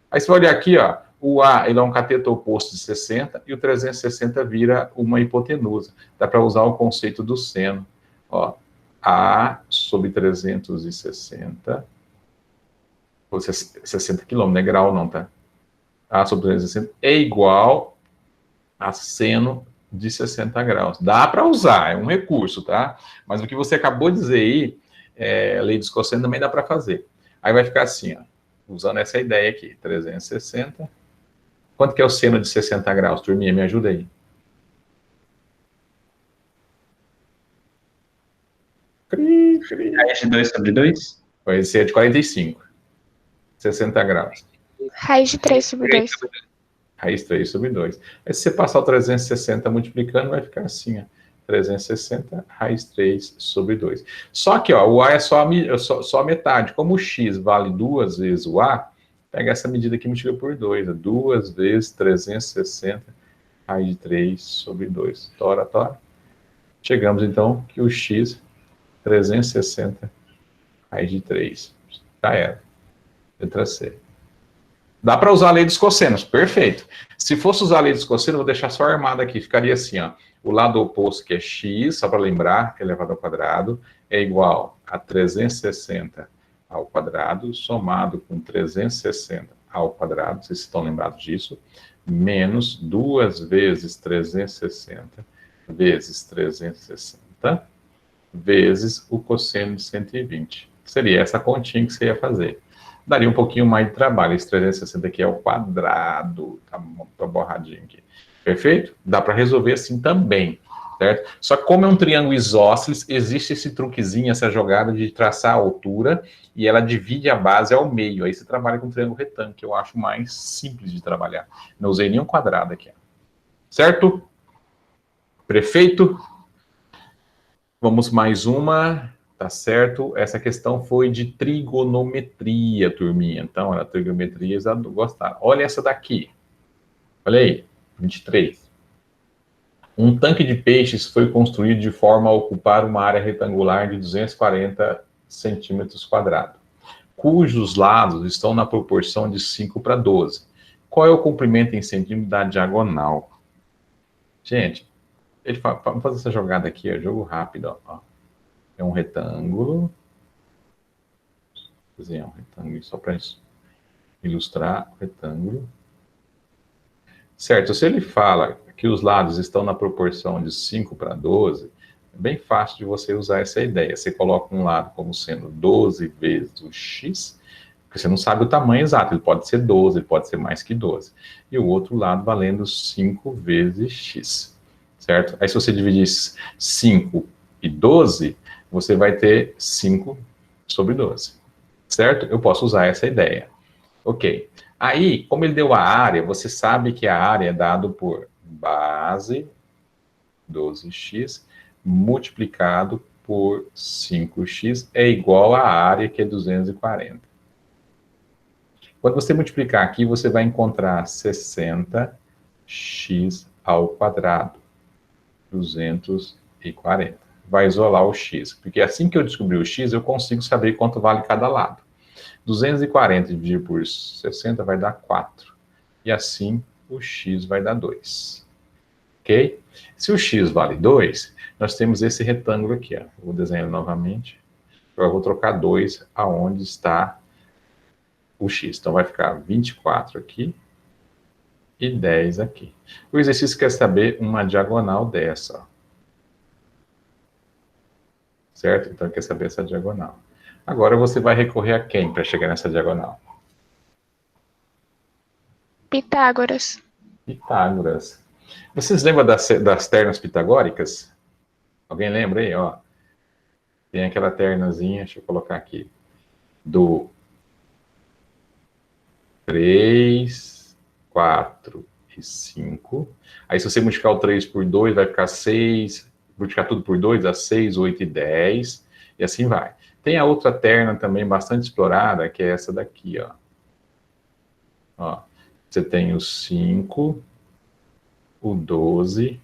Aí você vai olhar aqui, ó, o A ele é um cateto oposto de 60 e o 360 vira uma hipotenusa. Dá para usar o conceito do seno. Ó, A sobre 360, 60 km, não é grau não, tá? A sobre 360 é igual a seno de 60 graus. Dá para usar, é um recurso, tá? Mas o que você acabou de dizer aí, lei dos cossenos também dá para fazer. Aí vai ficar assim, ó, usando essa ideia aqui, 360. Quanto que é o seno de 60 graus, turminha? Me ajuda aí. Raiz de 2 sobre 2? Vai ser de 45. 60 graus. Raiz de 3 sobre 2. Raiz 3 sobre 2. Aí se você passar o 360 multiplicando, vai ficar assim, ó. 360, raiz 3 sobre 2. Só que, ó, o A é só a metade. Como o X vale 2 vezes o A, pega essa medida aqui e multiplica por 2. 2 vezes 360, raiz de 3 sobre 2. Tora, tora. Chegamos, então, que o X, 360, raiz de 3. Já era. Letra C. Dá para usar a lei dos cossenos, perfeito. Se fosse usar a lei dos cossenos, vou deixar só armada aqui, ficaria assim, ó. O lado oposto, que é x, só para lembrar, elevado ao quadrado, é igual a 360 ao quadrado, somado com 360 ao quadrado, vocês estão lembrados disso, menos 2 vezes 360 vezes 360 vezes o cosseno de 120. Seria essa continha que você ia fazer. Daria um pouquinho mais de trabalho. Esse 360 aqui é o quadrado. Tá borradinho aqui. Perfeito? Dá para resolver assim também. certo? Só que como é um triângulo isósceles, existe esse truquezinho, essa jogada de traçar a altura e ela divide a base ao meio. Aí você trabalha com triângulo retângulo, que eu acho mais simples de trabalhar. Não usei nenhum quadrado aqui. Certo? Prefeito? Vamos mais uma. Tá certo? Essa questão foi de trigonometria, turminha. Então, era trigonometria, eles gostaram. Olha essa daqui. Olha aí, 23. Um tanque de peixes foi construído de forma a ocupar uma área retangular de 240 centímetros quadrados, cujos lados estão na proporção de 5 para 12. Qual é o comprimento em centímetros da diagonal? Gente, vamos fazer essa jogada aqui, ó, jogo rápido. Ó. É um retângulo. Vou desenhar um retângulo só para ilustrar o retângulo. Certo, se ele fala que os lados estão na proporção de 5 para 12, é bem fácil de você usar essa ideia. Você coloca um lado como sendo 12 vezes o x, porque você não sabe o tamanho exato, ele pode ser 12, ele pode ser mais que 12. E o outro lado valendo 5 vezes x, certo? Aí se você dividir 5 e 12, você vai ter 5 sobre 12, certo? Eu posso usar essa ideia. Ok. Aí, como ele deu a área, você sabe que a área é dado por base 12x multiplicado por 5x é igual à área, que é 240. Quando você multiplicar aqui, você vai encontrar 60x ao quadrado, 240. Vai isolar o x, porque assim que eu descobrir o x, eu consigo saber quanto vale cada lado. 240 dividido por 60 vai dar 4. E assim o x vai dar 2. Ok? Se o x vale 2, nós temos esse retângulo aqui. Ó. Vou desenhar novamente. Eu vou trocar 2 aonde está o x. Então vai ficar 24 aqui e 10 aqui. O exercício quer saber uma diagonal dessa. Ó. Certo? Então quer saber essa diagonal. Agora você vai recorrer a quem para chegar nessa diagonal? Pitágoras. Pitágoras. Vocês lembram das ternas pitagóricas? Alguém lembra aí? Ó, tem aquela ternazinha, deixa eu colocar aqui, do 3, 4 e 5. Aí se você multiplicar o 3 por 2, vai ficar 6. Multiplicar tudo por 2, dá 6, 8 e 10. E assim vai. Tem a outra terna também bastante explorada, que é essa daqui, ó. Ó, você tem o 5, o 12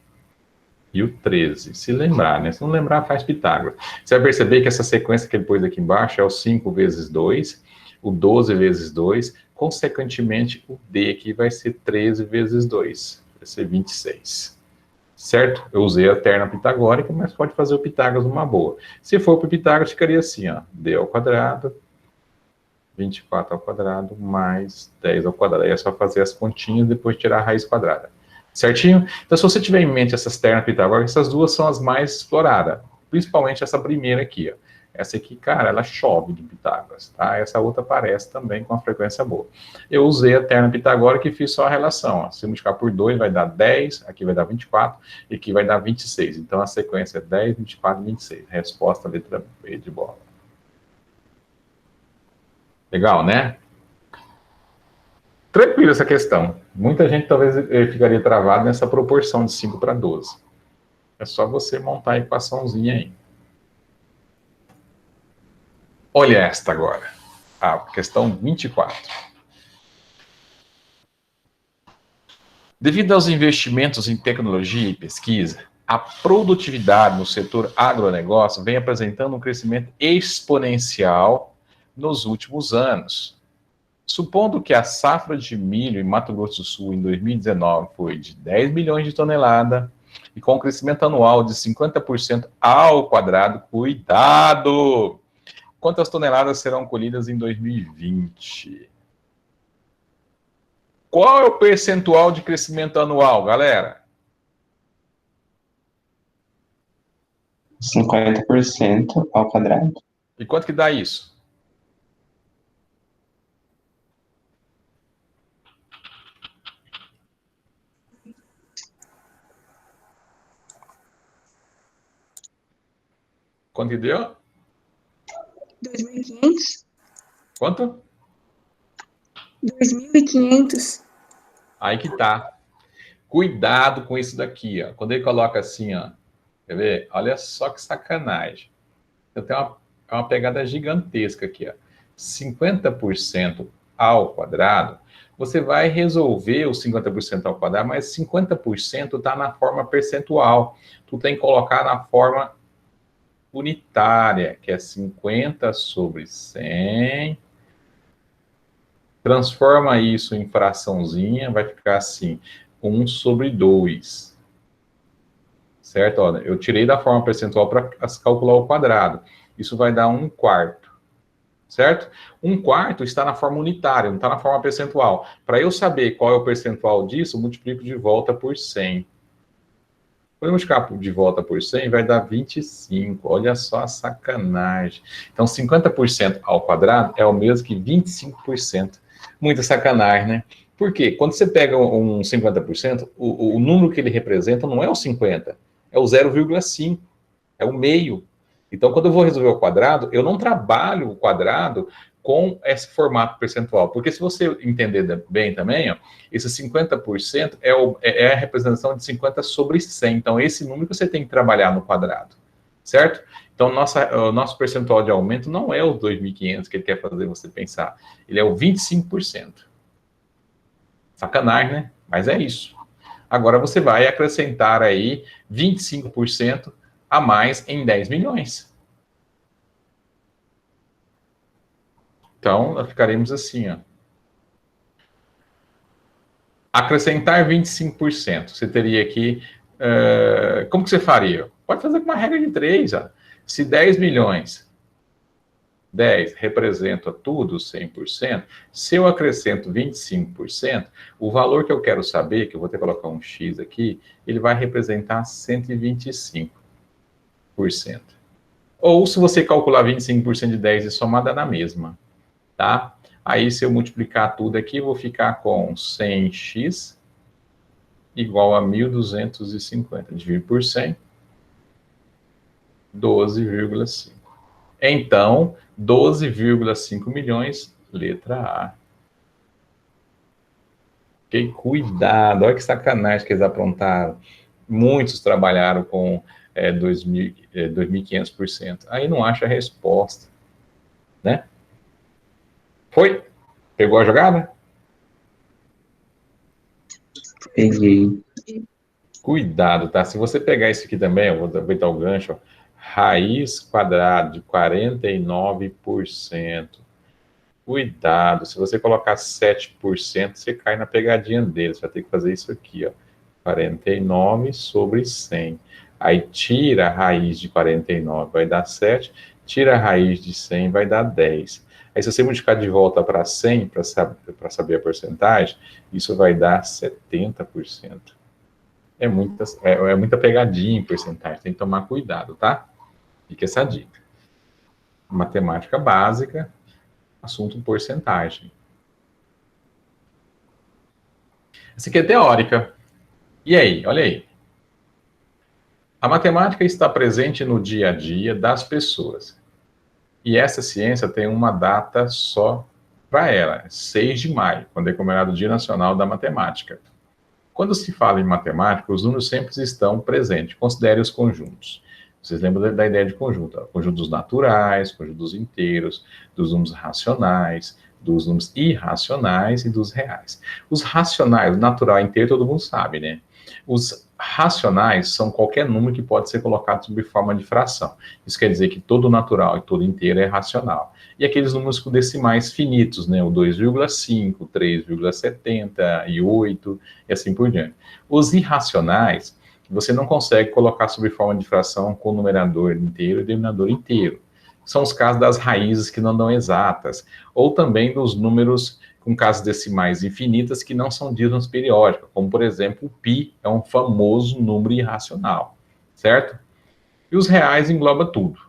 e o 13. Se lembrar, né? Se não lembrar, faz Pitágoras. Você vai perceber que essa sequência que ele pôs aqui embaixo é o 5 vezes 2, o 12 vezes 2, consequentemente o D aqui vai ser 13 vezes 2, vai ser 26. Certo? Eu usei a terna pitagórica, mas pode fazer o Pitágoras numa boa. Se for para o Pitágoras, ficaria assim, ó, D ao quadrado, 24 ao quadrado, mais 10 ao quadrado. Aí é só fazer as continhas e depois tirar a raiz quadrada. Certinho? Então, se você tiver em mente essas ternas pitagóricas, essas duas são as mais exploradas. Principalmente essa primeira aqui, ó. Essa aqui, cara, ela chove de Pitágoras, tá? Essa outra aparece também com uma frequência boa. Eu usei a terna pitagórica e fiz só a relação, ó. Se multiplicar por 2, vai dar 10, aqui vai dar 24, e aqui vai dar 26. Então, a sequência é 10, 24 e 26. Resposta, letra B de bola. Legal, né? Tranquilo essa questão. Muita gente talvez ficaria travado nessa proporção de 5 para 12. É só você montar a equaçãozinha aí. Olha esta agora. A questão 24. Devido aos investimentos em tecnologia e pesquisa, a produtividade no setor agronegócio vem apresentando um crescimento exponencial nos últimos anos. Supondo que a safra de milho em Mato Grosso do Sul em 2019 foi de 10 milhões de toneladas e com um crescimento anual de 50% ao quadrado, cuidado! Quantas toneladas serão colhidas em 2020? Qual é o percentual de crescimento anual, galera? 50% ao quadrado. E quanto que dá isso? Quanto que deu? 2.500? Quanto? 2.500. Aí que tá. Cuidado com isso daqui, ó. Quando ele coloca assim, ó. Quer ver? Olha só que sacanagem. Eu tenho uma pegada gigantesca aqui, ó. 50% ao quadrado, você vai resolver os 50% ao quadrado, mas 50% está na forma percentual. Tu tem que colocar na forma unitária, que é 50 sobre 100. Transforma isso em fraçãozinha, vai ficar assim, 1 sobre 2. Certo? Olha, eu tirei da forma percentual para calcular o quadrado. Isso vai dar 1/4. Certo? 1/4 está na forma unitária, não está na forma percentual. Para eu saber qual é o percentual disso, eu multiplico de volta por 100. Quando eu multiplicar de volta por 100, vai dar 25. Olha só a sacanagem. Então, 50% ao quadrado é o mesmo que 25%. Muita sacanagem, né? Por quê? Quando você pega um 50%, o número que ele representa não é o 50, é o 0,5, é o meio. Então, quando eu vou resolver o quadrado, eu não trabalho o quadrado com esse formato percentual. Porque se você entender bem também, ó, esse 50% é a representação de 50 sobre 100. Então, esse número que você tem que trabalhar no quadrado. Certo? Então, o nosso percentual de aumento não é os 2.500 que ele quer fazer você pensar. Ele é o 25%. Sacanagem, né? Mas é isso. Agora você vai acrescentar aí 25% a mais em 10 milhões. Então, nós ficaremos assim, ó. Acrescentar 25%. Você teria aqui... como que você faria? Pode fazer com uma regra de 3, ó. Se 10 milhões, 10 representa tudo, 100%, se eu acrescento 25%, o valor que eu quero saber, que eu vou ter que colocar um X aqui, ele vai representar 125%. Ou se você calcular 25% de 10 e somar, dá na mesma, tá? Aí, se eu multiplicar tudo aqui, eu vou ficar com 100x igual a 1.250. Dividir por 100, 12,5. Então, 12,5 milhões, letra A. Ok? Cuidado, olha que sacanagem que eles aprontaram. Muitos trabalharam com 2.500%. Aí não acha a resposta, né? Foi? Pegou a jogada? Peguei. Cuidado, tá? Se você pegar isso aqui também, eu vou aproveitar o gancho, ó, raiz quadrada de 49%. Cuidado, se você colocar 7%, você cai na pegadinha deles. Você vai ter que fazer isso aqui, ó. 49 sobre 100. Aí tira a raiz de 49, vai dar 7. Tira a raiz de 100, vai dar 10. Aí se você multiplicar de volta para 100, para saber a porcentagem, isso vai dar 70%. É muita pegadinha em porcentagem, tem que tomar cuidado, tá? Fica essa dica. Matemática básica, assunto porcentagem. Essa aqui é teórica. E aí, olha aí. A matemática está presente no dia a dia das pessoas. E essa ciência tem uma data só para ela, 6 de maio, quando é comemorado o Dia Nacional da Matemática. Quando se fala em matemática, os números sempre estão presentes. Considere os conjuntos. Vocês lembram da ideia de conjunto? Ó. Conjuntos naturais, conjuntos inteiros, dos números racionais, dos números irracionais e dos reais. Os racionais, o natural inteiro, todo mundo sabe, né? Os racionais são qualquer número que pode ser colocado sob forma de fração. Isso quer dizer que todo natural e todo inteiro é racional. E aqueles números com decimais finitos, né? O 2,5, 3,70 e 8, e assim por diante. Os irracionais, você não consegue colocar sob forma de fração com numerador inteiro e denominador inteiro. São os casos das raízes que não dão exatas, ou também dos números com casas decimais infinitas que não são dígitos periódicos, como, por exemplo, o π é um famoso número irracional, certo? E os reais engloba tudo.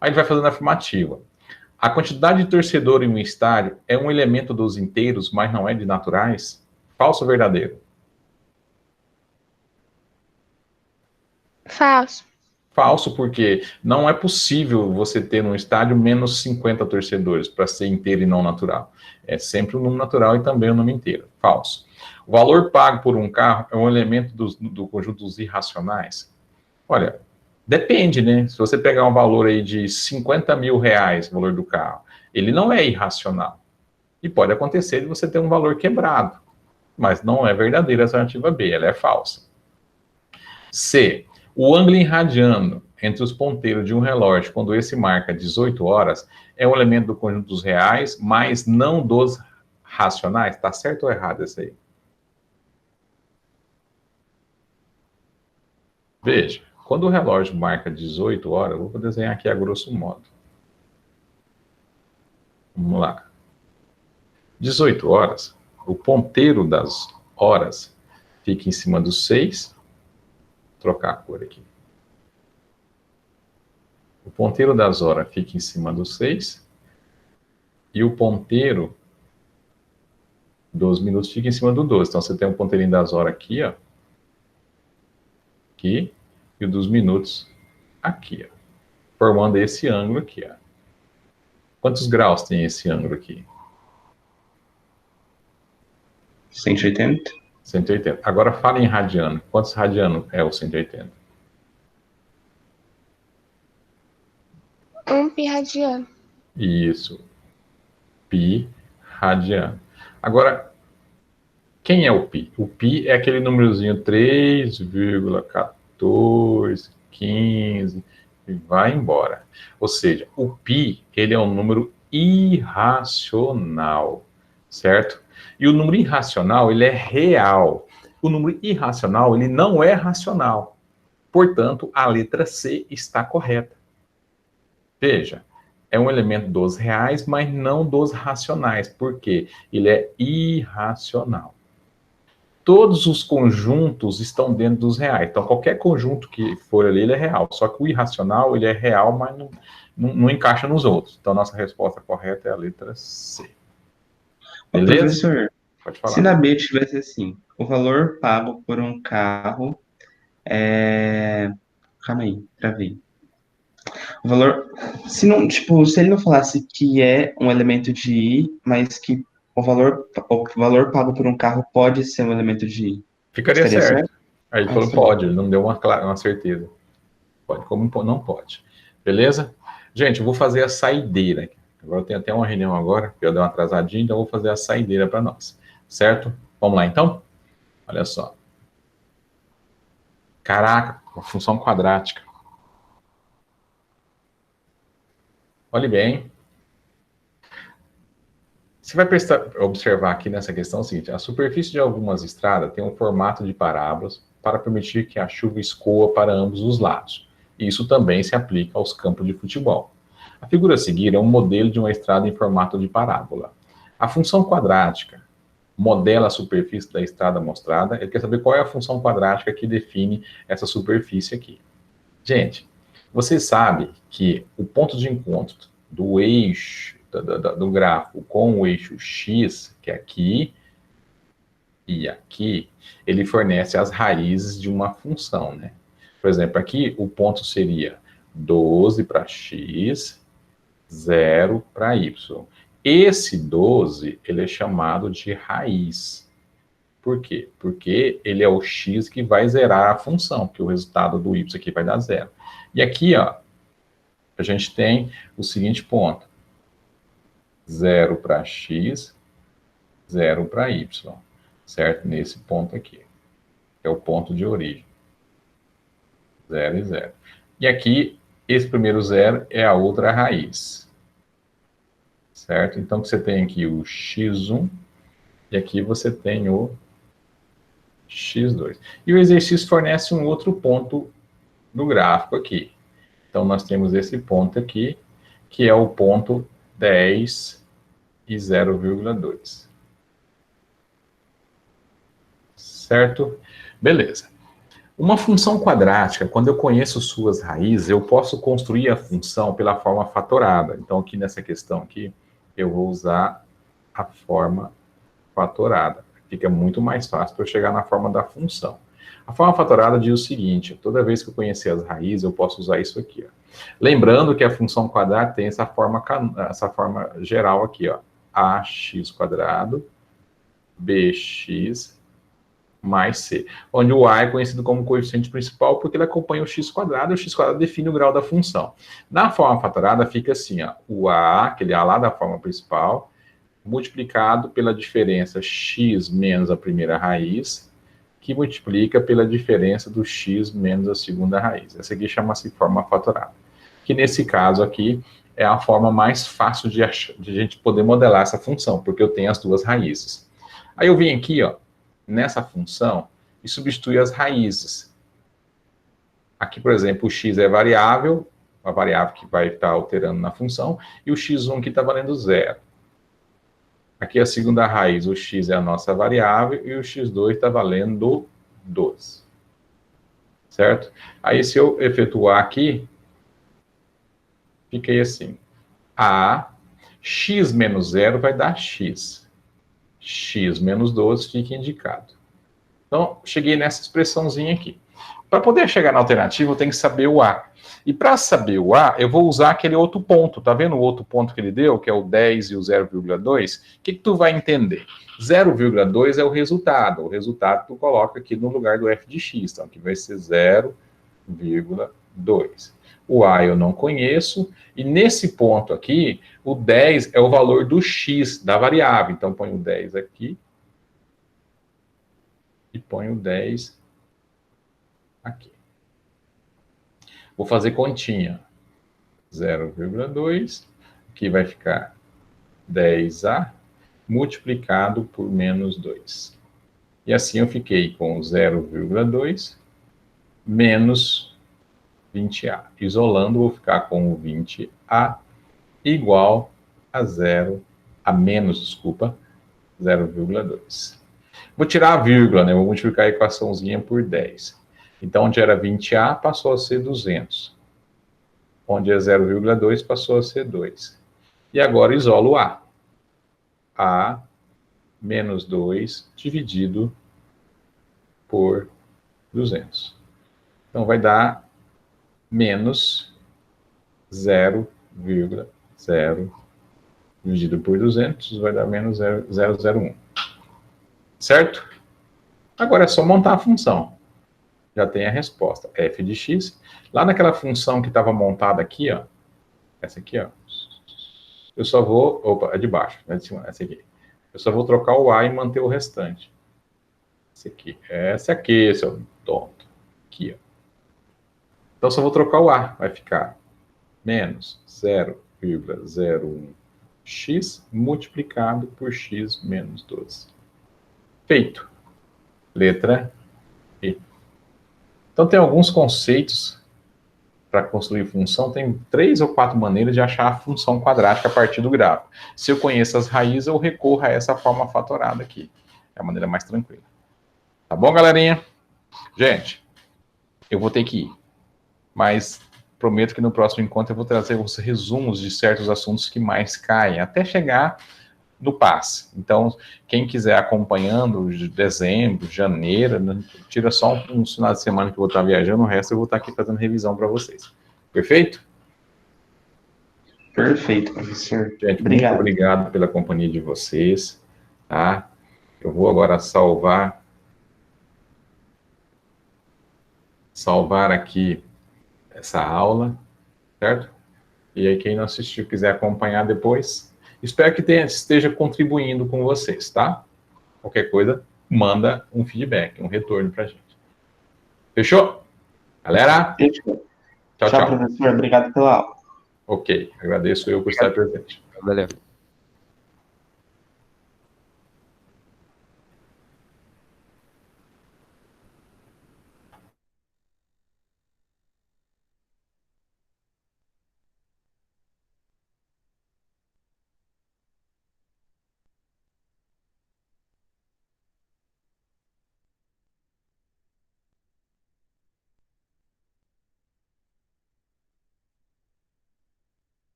Aí ele vai fazendo a afirmativa. A quantidade de torcedor em um estádio é um elemento dos inteiros, mas não é de naturais? Falso ou verdadeiro? Falso. Falso, porque não é possível você ter num estádio menos 50 torcedores para ser inteiro e não natural. É sempre o número natural e também o número inteiro. Falso. O valor pago por um carro é um elemento do conjunto dos irracionais? Olha, depende, né? Se você pegar um valor aí de 50 mil reais, o valor do carro, ele não é irracional. E pode acontecer de você ter um valor quebrado. Mas não é verdadeira a alternativa B, ela é falsa. C. O ângulo irradiano entre os ponteiros de um relógio, quando esse marca 18 horas, é um elemento do conjunto dos reais, mas não dos racionais. Tá certo ou errado isso aí? Veja, quando o relógio marca 18 horas, eu vou desenhar aqui a grosso modo. Vamos lá. 18 horas, o ponteiro das horas fica em cima do 6. Vou trocar a cor aqui. O ponteiro das horas fica em cima do 6. E o ponteiro dos minutos fica em cima do 12. Então, você tem um ponteirinho das horas aqui, ó. Aqui. E o dos minutos aqui, ó. Formando esse ângulo aqui, ó. Quantos graus tem esse ângulo aqui? 180. 180. Agora, fala em radiano. Quantos radianos é o 180? 1 pi radiano. Isso. Pi radiano. Agora, quem é o pi? O pi é aquele númerozinho 3,1415 e vai embora. Ou seja, o pi, ele é um número irracional, certo? E o número irracional, ele é real. O número irracional, ele não é racional. Portanto, a letra C está correta. Veja, é um elemento dos reais, mas não dos racionais. Por quê? Ele é irracional. Todos os conjuntos estão dentro dos reais. Então, qualquer conjunto que for ali, ele é real. Só que o irracional, ele é real, mas não encaixa nos outros. Então, nossa resposta correta é a letra C. Beleza? Professor, Pode falar. se na B tivesse assim, o valor pago por um carro é... Calma aí, travei. O valor... Se não, tipo, se ele não falasse que é um elemento de I, mas que o valor pago por um carro pode ser um elemento de I. Ficaria Estaria certo. Aí ele falou sim. pode, ele não deu uma certeza. Pode, como não pode. Beleza? Gente, eu vou fazer a saideira. Agora eu tenho até uma reunião agora, porque eu dei uma atrasadinha, então eu vou fazer a saideira para nós. Certo? Vamos lá, então? Olha só. Caraca, uma função quadrática. Olhe bem. Você vai observar aqui nessa questão o seguinte: a superfície de algumas estradas tem um formato de parábolas para permitir que a chuva escoa para ambos os lados. Isso também se aplica aos campos de futebol. A figura a seguir é um modelo de uma estrada em formato de parábola. A função quadrática modela a superfície da estrada mostrada. Ele quer saber qual é a função quadrática que define essa superfície aqui. Gente, você sabe que o ponto de encontro do eixo, do gráfico com o eixo X, que é aqui e aqui, ele fornece as raízes de uma função, né? Por exemplo, aqui o ponto seria 12 para X, 0 para Y. Esse 12, ele é chamado de raiz. Por quê? Porque ele é o X que vai zerar a função, que o resultado do Y aqui vai dar 0. E aqui, ó, a gente tem o seguinte ponto. 0 para X, 0 para Y, certo? Nesse ponto aqui, é o ponto de origem. 0 e 0. E aqui, esse primeiro 0 é a outra raiz, certo? Então, você tem aqui o x1, e aqui você tem o x2. E o exercício fornece um outro ponto no gráfico aqui. Então, nós temos esse ponto aqui, que é o ponto 10 e 0,2. Certo? Beleza. Uma função quadrática, quando eu conheço suas raízes, eu posso construir a função pela forma fatorada. Então, aqui nessa questão aqui, eu vou usar a forma fatorada. Fica muito mais fácil para eu chegar na forma da função. A forma fatorada diz o seguinte: toda vez que eu conhecer as raízes, eu posso usar isso aqui, ó. Lembrando que a função quadrada tem essa forma geral aqui, ó. Ax quadrado, bx mais c, onde o a é conhecido como coeficiente principal porque ele acompanha o x quadrado, e o x quadrado define o grau da função. Na forma fatorada fica assim, ó, o a, aquele a lá da forma principal, multiplicado pela diferença x menos a primeira raiz, que multiplica pela diferença do x menos a segunda raiz. Essa aqui chama-se forma fatorada, que nesse caso aqui é a forma mais fácil de a gente poder modelar essa função, porque eu tenho as duas raízes. Aí eu vim aqui, ó, nessa função, e substitui as raízes. Aqui, por exemplo, o x é variável, a variável que vai estar alterando na função, e o x1 que está valendo 0. Aqui a segunda raiz, o x é a nossa variável, e o x2 está valendo 12. Certo? Aí, se eu efetuar aqui, fiquei assim. A, x menos 0 vai dar x. X menos 12 fica indicado. Então, cheguei nessa expressãozinha aqui. Para poder chegar na alternativa, eu tenho que saber o A. E para saber o A, eu vou usar aquele outro ponto. Tá vendo o outro ponto que ele deu, que é o 10 e o 0,2? O que tu vai entender? 0,2 é o resultado. O resultado tu coloca aqui no lugar do f de x. Então, aqui vai ser 0,2. O A eu não conheço. E nesse ponto aqui, o 10 é o valor do x, da variável. Então, põe o 10 aqui. E põe o 10 aqui. Vou fazer continha. 0,2. Aqui vai ficar 10A multiplicado por menos 2. E assim eu fiquei com 0,2 menos 20A. Isolando, vou ficar com o 20A igual a menos 0,2. Vou tirar a vírgula, né? Vou multiplicar a equaçãozinha por 10. Então, onde era 20A, passou a ser 200. Onde é 0,2, passou a ser 2. E agora isolo o A. A menos 2 dividido por 200. Então, vai dar menos 0,0 dividido por 200, vai dar menos 0,001. Certo? Agora é só montar a função. Já tem a resposta, f de x. Lá naquela função que estava montada aqui, ó, essa aqui, ó, eu só vou, opa, é de baixo, não é de cima, essa aqui. Eu só vou trocar o a e manter o restante. Essa aqui, seu tonto. Aqui, ó. Então, só vou trocar o a, vai ficar menos 0,01x multiplicado por x menos 12. Feito. Letra E. Então, tem alguns conceitos para construir função. Tem 3 ou 4 maneiras de achar a função quadrática a partir do gráfico. Se eu conheço as raízes, eu recorro a essa forma fatorada aqui. É a maneira mais tranquila. Tá bom, galerinha? Gente, eu vou ter que ir. Mas prometo que no próximo encontro eu vou trazer os resumos de certos assuntos que mais caem, até chegar no passe. Então, quem quiser acompanhando, de dezembro, janeiro, né, tira só um final de semana que eu vou estar viajando, o resto eu vou estar aqui fazendo revisão para vocês. Perfeito? Perfeito, professor. Gente, obrigado. Muito obrigado pela companhia de vocês. Tá? Eu vou agora salvar aqui essa aula, certo? E aí quem não assistiu, quiser acompanhar depois, espero que esteja contribuindo com vocês, tá? Qualquer coisa, manda um feedback, um retorno pra gente. Fechou? Galera? Fechou. Tchau, Tchau, tchau. professor. Obrigado pela aula. Ok, agradeço eu por estar presente. Valeu.